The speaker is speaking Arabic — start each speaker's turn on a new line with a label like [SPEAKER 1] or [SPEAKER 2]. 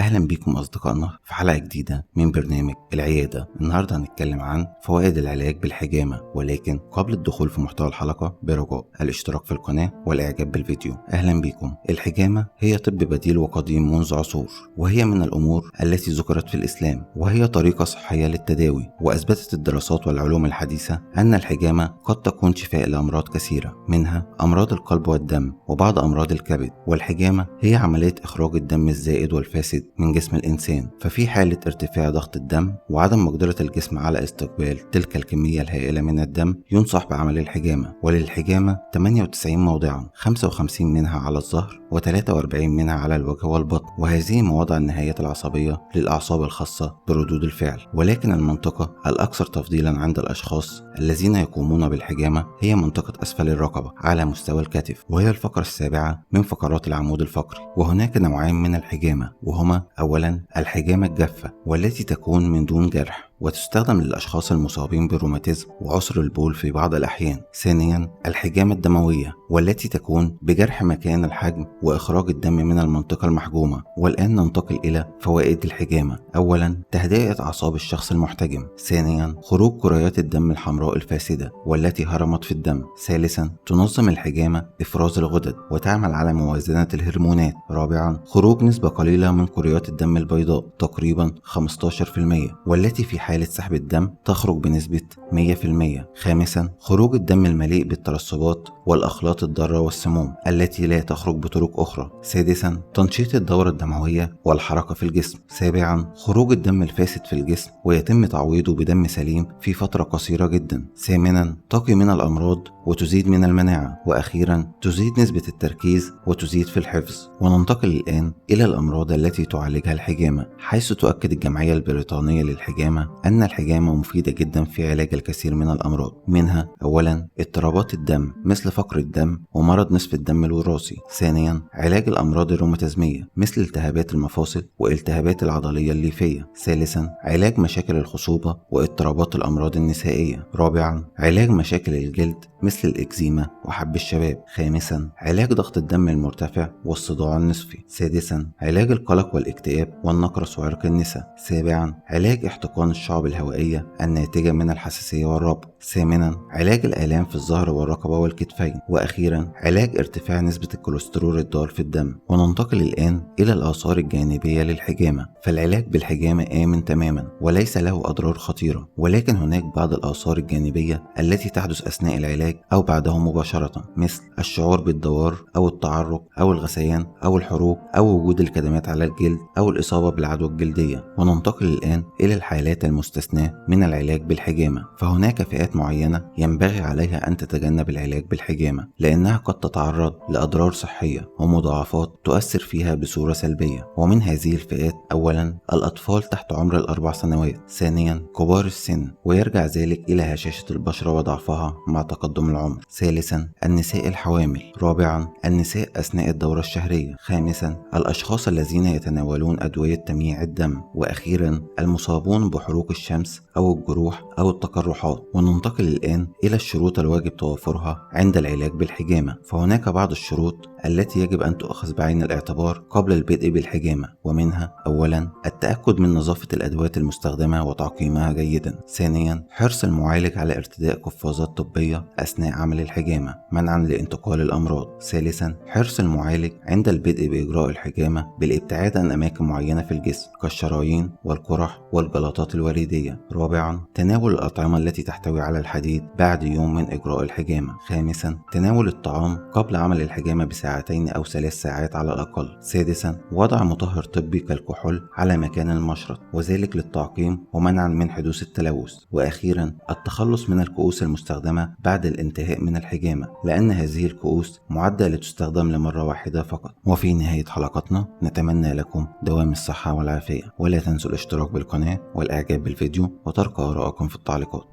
[SPEAKER 1] أهلا بيكم أصدقائنا في حلقة جديدة من برنامج العيادة. النهاردة هنتكلم عن فوائد العلاج بالحجامة، ولكن قبل الدخول في محتوى الحلقة برجاء الاشتراك في القناة والإعجاب بالفيديو. أهلا بيكم. الحجامة هي طب بديل وقديم منذ عصور، وهي من الأمور التي ذكرت في الإسلام، وهي طريقة صحية للتداوي. وأثبتت الدراسات والعلوم الحديثة أن الحجامة قد تكون شفاء لأمراض كثيرة، منها أمراض القلب والدم وبعض أمراض الكبد. والحجامة هي عملية إخراج الدم الزائد والفاسد من جسم الإنسان. ففي حالة ارتفاع ضغط الدم وعدم مقدرة الجسم على استقبال تلك الكمية الهائلة من الدم ينصح بعمل الحجامة. وللحجامة 98 موضعا، 55 منها على الظهر و43 منها على الوجه والبطن، وهذه مواضع النهايات العصبية للأعصاب الخاصة بردود الفعل. ولكن المنطقة الأكثر تفضيلا عند الأشخاص الذين يقومون بالحجامة هي منطقة أسفل الرقبة على مستوى الكتف، وهي الفقرة السابعة من فقرات العمود الفقري. وهناك نوعين من الحجامة، وهما أولا الحجامة الجافة والتي تكون من دون جرح وتستخدم للأشخاص المصابين بالروماتيزم وعسر البول في بعض الأحيان. ثانيا الحجامة الدموية والتي تكون بجرح مكان الحجم وإخراج الدم من المنطقة المحجومة. والآن ننتقل إلى فوائد الحجامة. أولا تهدئة أعصاب الشخص المحتجم. ثانيا خروج كريات الدم الحمراء الفاسدة والتي هرمت في الدم. ثالثا تنظم الحجامة إفراز الغدد وتعمل على موازنة الهرمونات. رابعا خروج نسبة قليلة من كريات الدم البيضاء تقريبا 15%، والتي في حالة سحب الدم تخرج بنسبة 100%. خامسا خروج الدم المليء بالترسبات والأخلاط الضارة والسموم التي لا تخرج بطرق أخرى. سادسا تنشيط الدورة الدموية والحركة في الجسم. سابعا خروج الدم الفاسد في الجسم ويتم تعويضه بدم سليم في فترة قصيرة جدا. ثامنا تقي من الأمراض وتزيد من المناعة. وأخيرا تزيد نسبة التركيز وتزيد في الحفظ. وننتقل الآن إلى الأمراض التي تعالجها الحجامة، حيث تؤكد الجمعية البريطانية للحجامة أن الحجامة مفيدة جدا في علاج الكثير من الأمراض، منها أولا اضطرابات الدم مثل فقر الدم ومرض نصف الدم الوراثي. ثانيا علاج الأمراض الروماتيزمية مثل التهابات المفاصل والتهابات العضلية الليفية. ثالثا علاج مشاكل الخصوبة واضطرابات الأمراض النسائية. رابعا علاج مشاكل الجلد مثل الإكزيما وحب الشباب. خامسا علاج ضغط الدم المرتفع والصداع النصفي. سادسا علاج القلق والاكتئاب والنقرس وعرق النساء. سابعا علاج احتقان الشعب الهوائية الناتجة من الحساسية والربو. ثامنا علاج الآلام في الظهر والرقبة والكتفين. وأخيرا علاج ارتفاع نسبة الكوليسترول الضار في الدم. وننتقل الآن إلى الآثار الجانبية للحجامة. فالعلاج بالحجامة آمن تماما وليس له أضرار خطيرة، ولكن هناك بعض الآثار الجانبية التي تحدث أثناء العلاج أو بعده مباشرة، مثل الشعور بالدوار أو التعرق أو الغثيان أو الحروق أو وجود الكدمات على الجلد أو الإصابة بالعدوى الجلدية. وننتقل الآن إلى الحالات المستثناة من العلاج بالحجامة. فهناك فئات معينة ينبغي عليها أن تتجنب العلاج بالحجامة، لأنها قد تتعرض لأضرار صحية ومضاعفات تؤثر فيها بصورة سلبية. ومن هذه الفئات أولا الأطفال تحت عمر ال4 سنوات. ثانيا كبار السن، ويرجع ذلك إلى هشاشة البشرة وضعفها مع تقدم العمر. ثالثا النساء الحوامل. رابعا النساء أثناء الدورة الشهرية. خامسا الأشخاص الذين يتناولون أدوية تمييع الدم. وأخيرا المصابون بحروق الشمس أو الجروح أو التقرحات. وننتقل الآن إلى الشروط الواجب توفرها عند العلاج بالحجامة. فهناك بعض الشروط التي يجب أن تؤخذ بعين الاعتبار قبل البدء بالحجامة، ومنها أولا التأكد من نظافة الأدوات المستخدمة وتعقيمها جيدا. ثانيا حرص المعالج على ارتداء قفازات طبية أثناء عمل الحجامة منعا لانتقال الأمراض. ثالثا حرص المعالج عند البدء بإجراء الحجامة بالابتعاد عن أماكن معينة في الجسم كالشرايين والقرح والجلطات الوريدية. رابعا تناول الأطعمة التي تحتوي على الحديد بعد يوم من إجراء الحجامة. خامسا تناول الطعام قبل عمل الحجامة بساعتين أو 3 ساعات على الأقل. سادسا وضع مطهر طبي كالكحول على مكان المشرط، وذلك للتعقيم ومنعا من حدوث التلوث. وأخيرا التخلص من الكؤوس المستخدمة بعد الانتهاء من الحجامة، لأن هذه الكؤوس معدة لتستخدم لمرة واحدة فقط. وفي نهاية حلقتنا نتمنى لكم دوام الصحة والعافية، ولا تنسوا الاشتراك بالقناة والإعجاب بالفيديو وترك آرائكم في التعليقات.